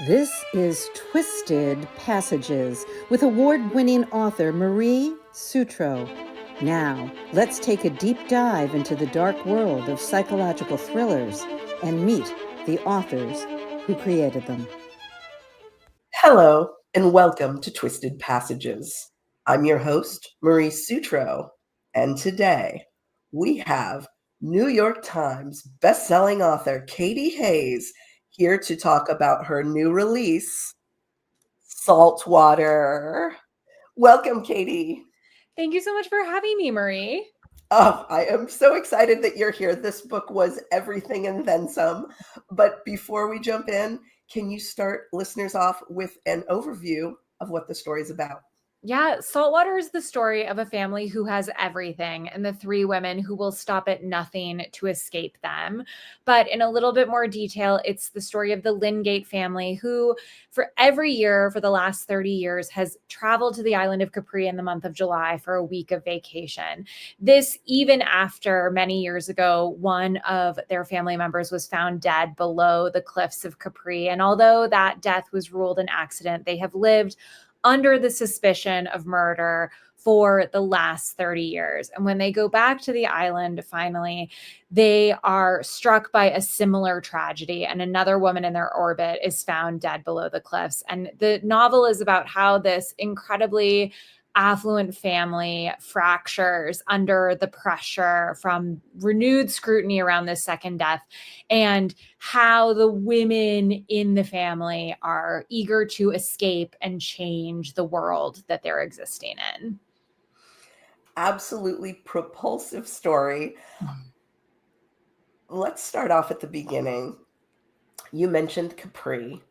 This is Twisted Passages with award-winning author Marie Sutro. Now, let's take a deep dive into the dark world of psychological thrillers and meet the authors who created them. Hello, and welcome to Twisted Passages. I'm your host, Marie Sutro, and today we have New York Times bestselling author Katy Hays here to talk about her new release, Saltwater. Welcome, Katy. Thank you so much for having me, Marie. Oh, I am so excited that you're here. This book was everything and then some. But before we jump in, can you start listeners off with an overview of what the story is about? Yeah, Saltwater is the story of a family who has everything and the three women who will stop at nothing to escape them. But in a little bit more detail, it's the story of the Lingate family who, for every year for the last 30 years, has traveled to the island of Capri in the month of July for a week of vacation. This, even after many years ago, one of their family members was found dead below the cliffs of Capri. And although that death was ruled an accident, they have lived under the suspicion of murder for the last 30 years. And when they go back to the island, finally, they are struck by a similar tragedy, and another woman in their orbit is found dead below the cliffs. And the novel is about how this incredibly affluent family fractures under the pressure from renewed scrutiny around this second death, and how the women in the family are eager to escape and change the world that they're existing in. Absolutely propulsive story. Let's start off at the beginning. You mentioned Capri.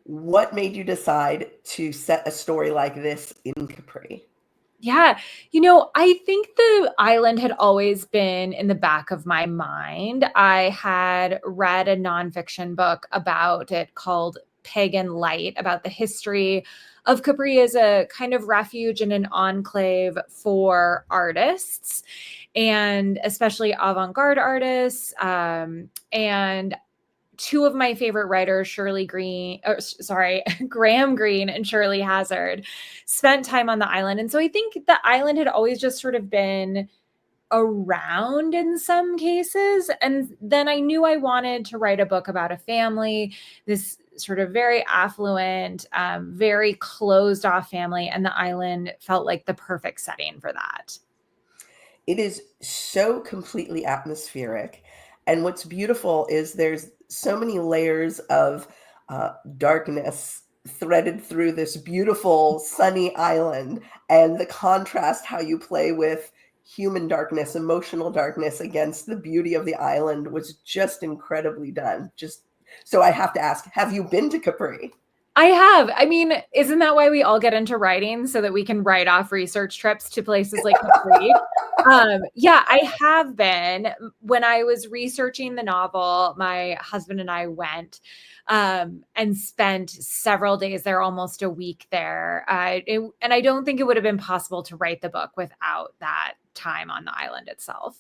What made you decide to set a story like this in Capri? Yeah, I think the island had always been in the back of my mind. I had read a nonfiction book about it called Pagan Light, about the history of Capri as a kind of refuge and an enclave for artists, and especially avant-garde artists. And two of my favorite writers, Graham Greene and Shirley Hazard, spent time on the island. And so I think the island had always just sort of been around in some cases. And then I knew I wanted to write a book about a family, this sort of very affluent, very closed off family. And the island felt like the perfect setting for that. It is so completely atmospheric. And what's beautiful is there's so many layers of darkness threaded through this beautiful sunny island, and the contrast, how you play with human darkness, emotional darkness against the beauty of the island was just incredibly done. Just so I have to ask, have you been to Capri? I have. I mean, isn't that why we all get into writing, so that we can write off research trips to places like Capri? Yeah, I have been. When I was researching the novel, my husband and I went and spent several days there, almost a week there. And I don't think it would have been possible to write the book without that time on the island itself.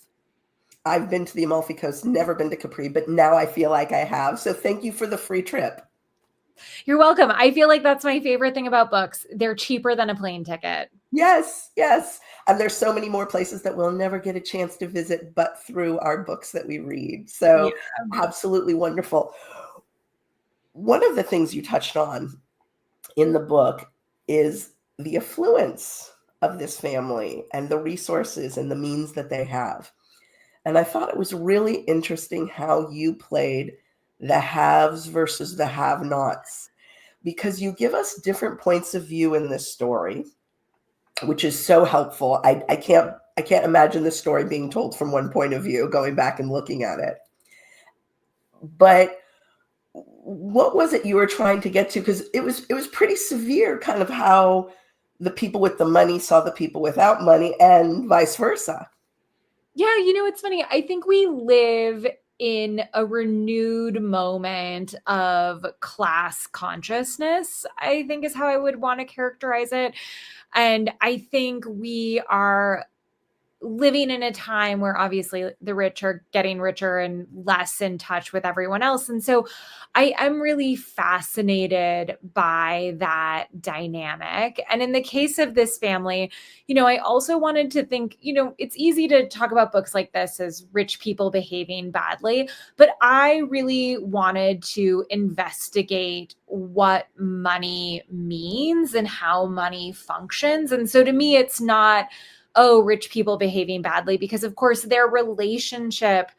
I've been to the Amalfi Coast, never been to Capri, but now I feel like I have. So thank you for the free trip. You're welcome. I feel like that's my favorite thing about books. They're cheaper than a plane ticket. Yes, yes. And there's so many more places that we'll never get a chance to visit but through our books that we read. So Yeah. absolutely wonderful. One of the things you touched on in the book is the affluence of this family and the resources and the means that they have. And I thought it was really interesting how you played the haves versus the have-nots, because you give us different points of view in this story, which is so helpful. I can't imagine the story being told from one point of view, going back and looking at it. But what was it you were trying to get to? Because it was pretty severe, kind of how the people with the money saw the people without money and vice versa. Yeah, it's funny. I think we live in a renewed moment of class consciousness, I think is how I would want to characterize it. And I think we are living in a time where obviously the rich are getting richer and less in touch with everyone else. And so I'm really fascinated by that dynamic. And in the case of this family, I also wanted to think, it's easy to talk about books like this as rich people behaving badly, but I really wanted to investigate what money means and how money functions. And so to me, it's not, oh, rich people behaving badly, because of course their relationship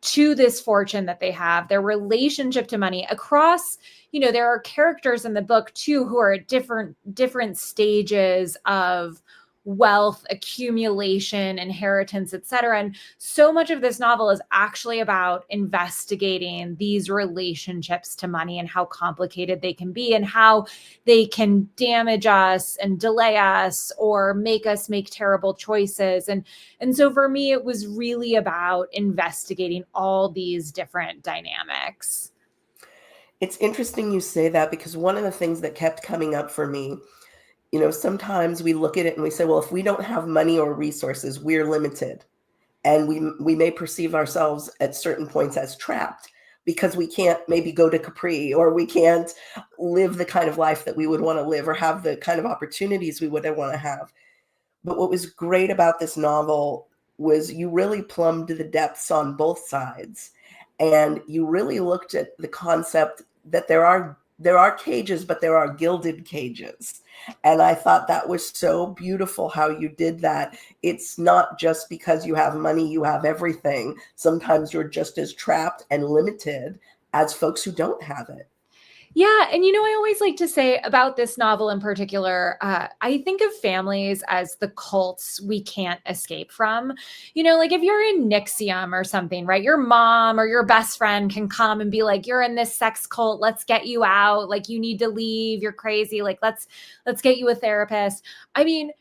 to this fortune that they have, their relationship to money across, there are characters in the book too who are at different stages of wealth accumulation, inheritance, etc. And so much of this novel is actually about investigating these relationships to money and how complicated they can be and how they can damage us and delay us or make us make terrible choices. And so for me, it was really about investigating all these different dynamics. It's interesting you say that, because one of the things that kept coming up for me, sometimes we look at it and we say, well, if we don't have money or resources, we're limited. And we may perceive ourselves at certain points as trapped because we can't maybe go to Capri, or we can't live the kind of life that we would want to live, or have the kind of opportunities we would want to have. But what was great about this novel was you really plumbed the depths on both sides. And you really looked at the concept that there are cages, but there are gilded cages. And I thought that was so beautiful how you did that. It's not just because you have money, you have everything. Sometimes you're just as trapped and limited as folks who don't have it. Yeah. And, I always like to say about this novel in particular, I think of families as the cults we can't escape from. Like if you're in NXIVM or something, right? Your mom or your best friend can come and be like, you're in this sex cult. Let's get you out. Like you need to leave. You're crazy. Like, let's get you a therapist. I mean,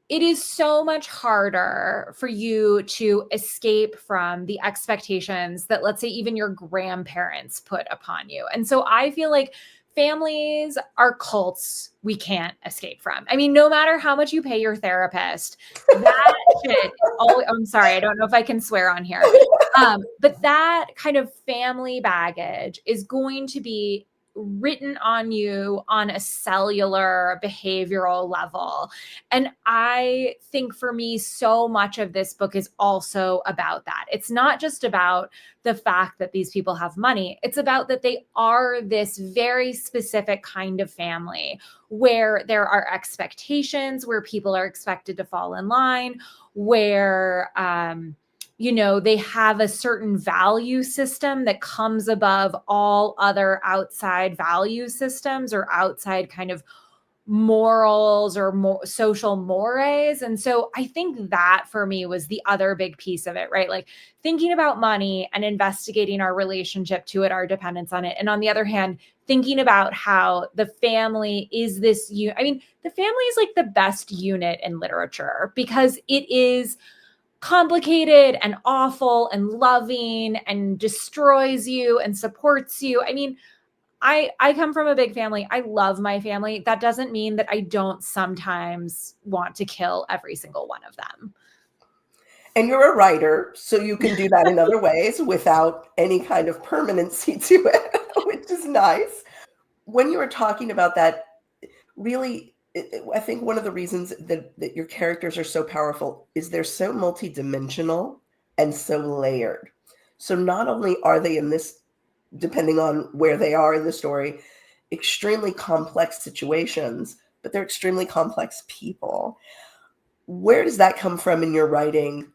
it is so much harder for you to escape from the expectations that, let's say, even your grandparents put upon you. And so I feel like families are cults we can't escape from. I mean, no matter how much you pay your therapist, that shit, I'm sorry, I don't know if I can swear on here. But that kind of family baggage is going to be written on you on a cellular behavioral level. And I think for me, so much of this book is also about that. It's not just about the fact that these people have money. It's about that they are this very specific kind of family where there are expectations, where people are expected to fall in line, where, they have a certain value system that comes above all other outside value systems or outside kind of morals or social mores. And so I think that for me was the other big piece of it, right? Like thinking about money and investigating our relationship to it, our dependence on it. And on the other hand, thinking about how the family is this, the family is like the best unit in literature because it is complicated and awful and loving and destroys you and supports you. I mean, I come from a big family. I love my family. That doesn't mean that I don't sometimes want to kill every single one of them. And you're a writer, so you can do that in other ways without any kind of permanency to it, which is nice. When you were talking about that, really, I think one of the reasons that your characters are so powerful is they're so multidimensional and so layered. So not only are they in this, depending on where they are in the story, extremely complex situations, but they're extremely complex people. Where does that come from in your writing,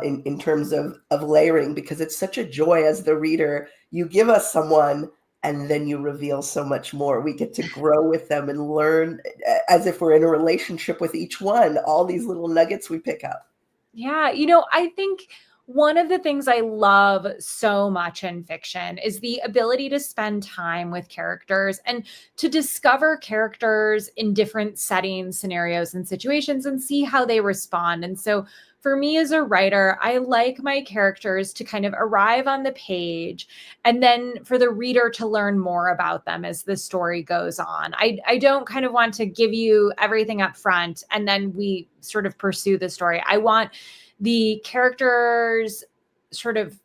in terms of layering? Because it's such a joy as the reader. You give us someone and then you reveal so much more. We get to grow with them and learn as if we're in a relationship with each one, all these little nuggets we pick up. Yeah. I think one of the things I love so much in fiction is the ability to spend time with characters and to discover characters in different settings, scenarios, and situations and see how they respond. And so for me as a writer, I like my characters to kind of arrive on the page and then for the reader to learn more about them as the story goes on. I don't kind of want to give you everything up front and then we sort of pursue the story. I want the characters' sort of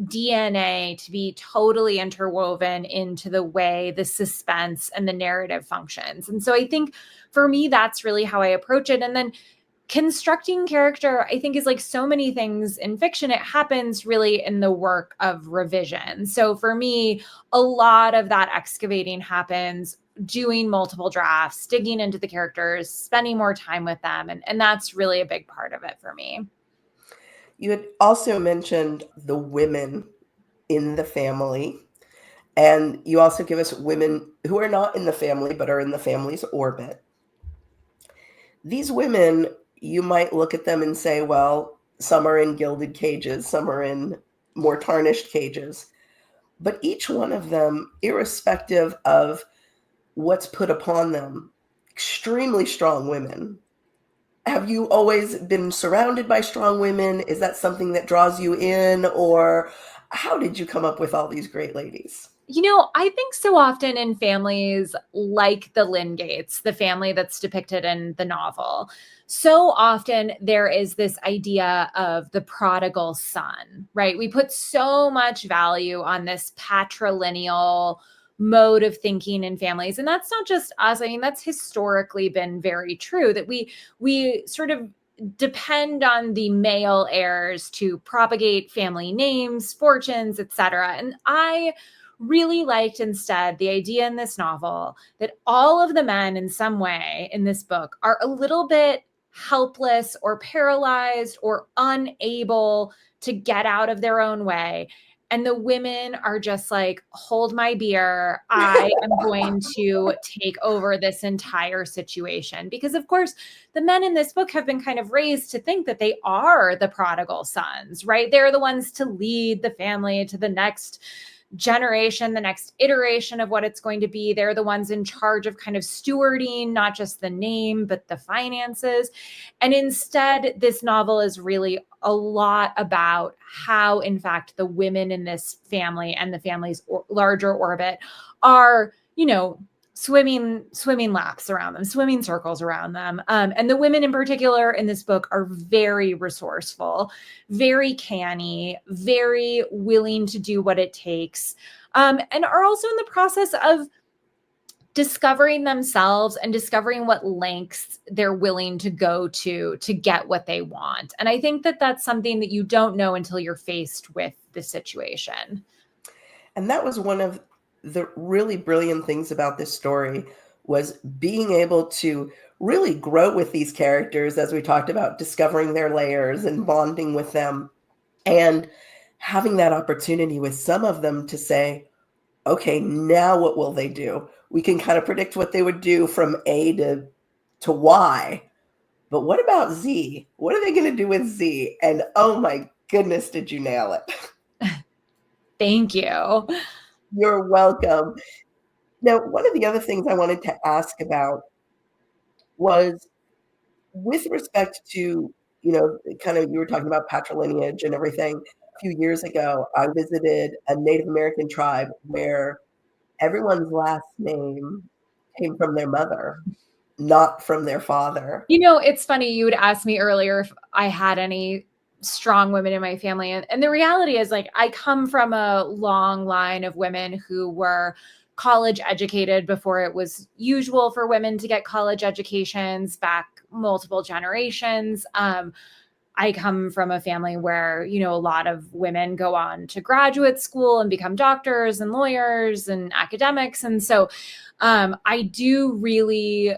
DNA to be totally interwoven into the way the suspense and the narrative functions. And so I think for me, that's really how I approach it. And then constructing character, I think, is like so many things in fiction. It happens really in the work of revision. So for me, a lot of that excavating happens doing multiple drafts, digging into the characters, spending more time with them. And that's really a big part of it for me. You had also mentioned the women in the family, and you also give us women who are not in the family but are in the family's orbit. These women, you might look at them and say, well, some are in gilded cages, some are in more tarnished cages. But each one of them, irrespective of what's put upon them, extremely strong women. Have you always been surrounded by strong women? Is that something that draws you in? Or how did you come up with all these great ladies? I think so often in families like the Lingates, the family that's depicted in the novel, so often there is this idea of the prodigal son, right? We put so much value on this patrilineal mode of thinking in families. And that's not just us. I mean, that's historically been very true, that we sort of depend on the male heirs to propagate family names, fortunes, etc. And I really liked instead the idea in this novel that all of the men in some way in this book are a little bit helpless or paralyzed or unable to get out of their own way. And the women are just like, hold my beer. I am going to take over this entire situation. Because, of course, the men in this book have been kind of raised to think that they are the prodigal sons, right? They're the ones to lead the family to the next generation, the next iteration of what it's going to be. They're the ones in charge of kind of stewarding, not just the name, but the finances. And instead, this novel is really a lot about how, in fact, the women in this family and the family's larger orbit are, swimming laps around them, swimming circles around them. And the women in particular in this book are very resourceful, very canny, very willing to do what it takes, and are also in the process of discovering themselves and discovering what lengths they're willing to go to get what they want. And I think that that's something that you don't know until you're faced with the situation. And that was one of the really brilliant things about this story, was being able to really grow with these characters, as we talked about, discovering their layers and bonding with them, and having that opportunity with some of them to say, okay, now what will they do? We can kind of predict what they would do from A to Y, but what about Z? What are they going to do with Z? And oh my goodness, did you nail it? Thank you. You're welcome. Now, one of the other things I wanted to ask about was, with respect to, kind of, you were talking about patrilineage and everything. A few years ago, I visited a Native American tribe where everyone's last name came from their mother, not from their father. It's funny. You would ask me earlier if I had any strong women in my family. And the reality is, like, I come from a long line of women who were college educated before it was usual for women to get college educations back multiple generations. I come from a family where, a lot of women go on to graduate school and become doctors and lawyers and academics. And so I do really,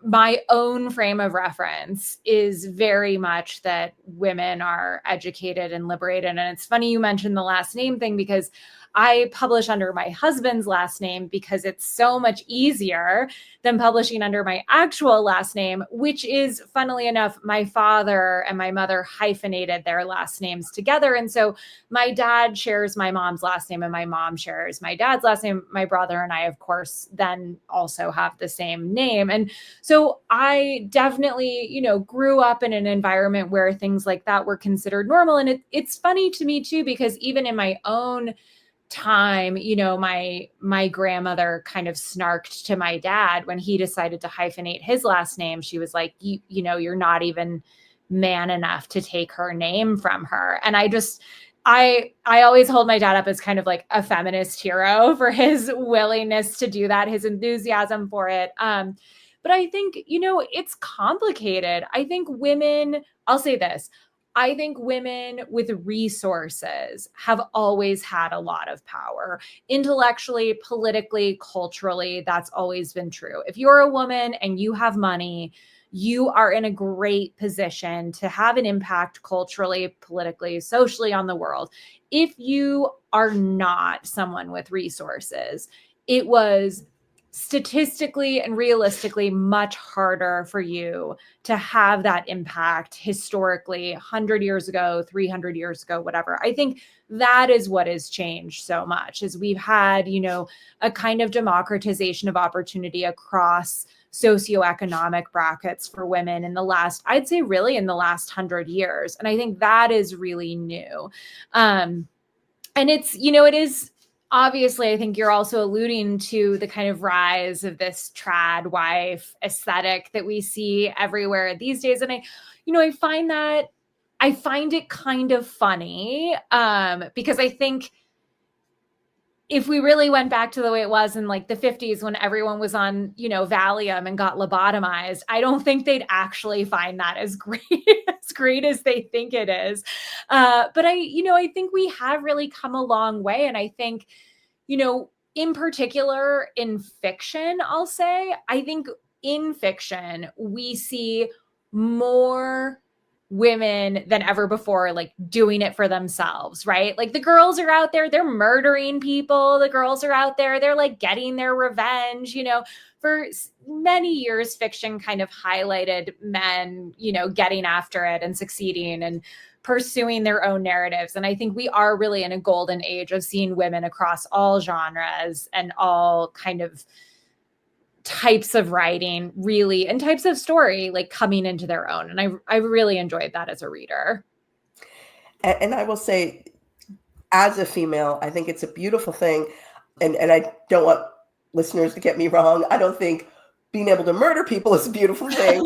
my own frame of reference is very much that women are educated and liberated. And it's funny you mentioned the last name thing, because I publish under my husband's last name because it's so much easier than publishing under my actual last name, which is, funnily enough, my father and my mother hyphenated their last names together. And so my dad shares my mom's last name and my mom shares my dad's last name. My brother and I, of course, then also have the same name. And so I definitely, grew up in an environment where things like that were considered normal. And it's funny to me too, because even in my own time, my grandmother kind of snarked to my dad when he decided to hyphenate his last name. She was like, you're not even man enough to take her name from her. And I always hold my dad up as kind of like a feminist hero for his willingness to do that, his enthusiasm for it. But I think, it's complicated. I think women, I'll say this, I think women with resources have always had a lot of power. Intellectually, politically, culturally, that's always been true. If you're a woman and you have money, you are in a great position to have an impact culturally, politically, socially on the world. If you are not someone with resources, it was statistically and realistically much harder for you to have that impact historically 100 years ago, 300 years ago, whatever. I think that is what has changed so much is we've had, a kind of democratization of opportunity across socioeconomic brackets for women in the last, I'd say really in the last 100 years. And I think that is really new. And it's, it is obviously, I think you're also alluding to the kind of rise of this trad wife aesthetic that we see everywhere these days. And I find it kind of funny because I think if we really went back to the way it was in like the 50s when everyone was on, Valium and got lobotomized, I don't think they'd actually find that as great as they think it is. But I think we have really come a long way. And I think, in particular in fiction, I'll say, I think in fiction, we see more women than ever before, like doing it for themselves, right? Like the girls are out there, they're murdering people. The girls are out there, they're like getting their revenge, for many years, fiction kind of highlighted men, getting after it and succeeding and pursuing their own narratives. And I think we are really in a golden age of seeing women across all genres and all kind of types of writing really and types of story like coming into their own. And I really enjoyed that as a reader. And I will say, as a female, I think it's a beautiful thing. And I don't want listeners to get me wrong. I don't think being able to murder people is a beautiful thing.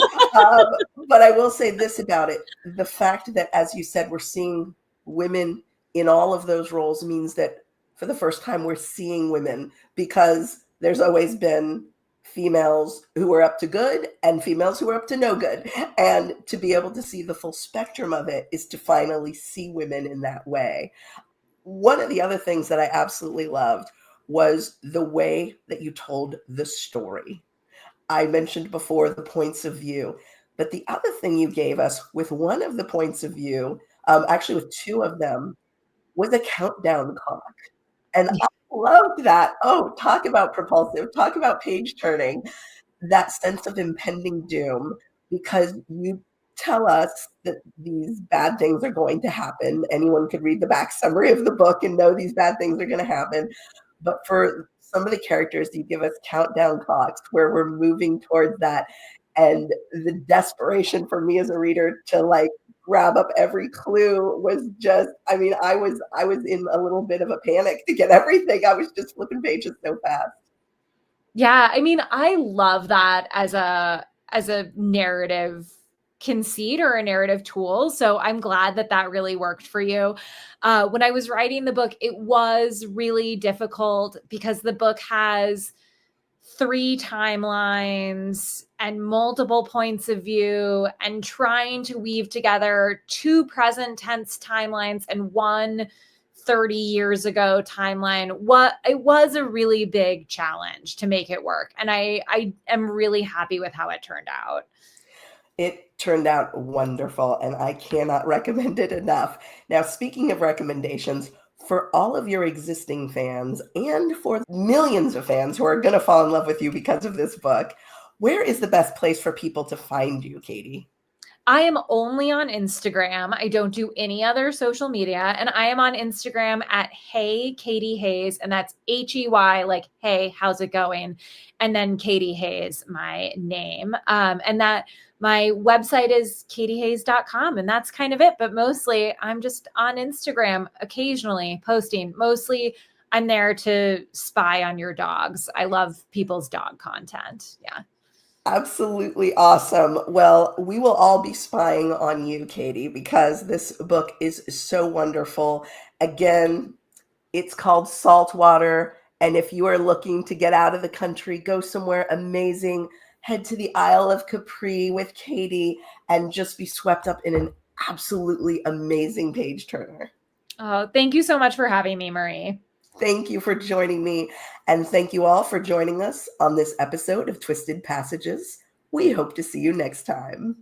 But I will say this about it. The fact that, as you said, we're seeing women in all of those roles means that for the first time, we're seeing women, because there's always been females who are up to good and females who are up to no good. And to be able to see the full spectrum of it is to finally see women in that way. One of the other things that I absolutely loved was the way that you told the story. I mentioned before the points of view, but the other thing you gave us with one of the points of view, actually with two of them, was a countdown clock. And I loved that. Oh, talk about propulsive, talk about page turning, that sense of impending doom, because you tell us that these bad things are going to happen. Anyone could read the back summary of the book and know these bad things are going to happen. But for some of the characters, you give us countdown clocks where we're moving towards that. And the desperation for me as a reader to like grab up every clue was just, I mean, I was in a little bit of a panic to get everything. I was just flipping pages so fast. Yeah, I mean, I love that as a narrative conceit or a narrative tool. So I'm glad that really worked for you. When I was writing the book, it was really difficult because the book has 3 timelines and multiple points of view, and trying to weave together 2 present tense timelines and 1 30 years ago timeline. It was a really big challenge to make it work. And I am really happy with how it turned out. It turned out wonderful, and I cannot recommend it enough. Now, speaking of recommendations, for all of your existing fans and for millions of fans who are going to fall in love with you because of this book, where is the best place for people to find you, Katy? I am only on Instagram. I don't do any other social media. And I am on Instagram at Hey Katy Hays. And that's Hey, like, hey, how's it going? And then Katy Hays, my name. And that my website is katyhays.com. And that's kind of it. But mostly I'm just on Instagram, occasionally posting. Mostly I'm there to spy on your dogs. I love people's dog content. Yeah. Absolutely awesome. Well, we will all be spying on you, Katy, because this book is so wonderful. Again, it's called Saltwater. And if you are looking to get out of the country, go somewhere amazing, head to the Isle of Capri with Katy and just be swept up in an absolutely amazing page turner. Oh, thank you so much for having me, Marie. Thank you for joining me. And thank you all for joining us on this episode of Twisted Passages. We hope to see you next time.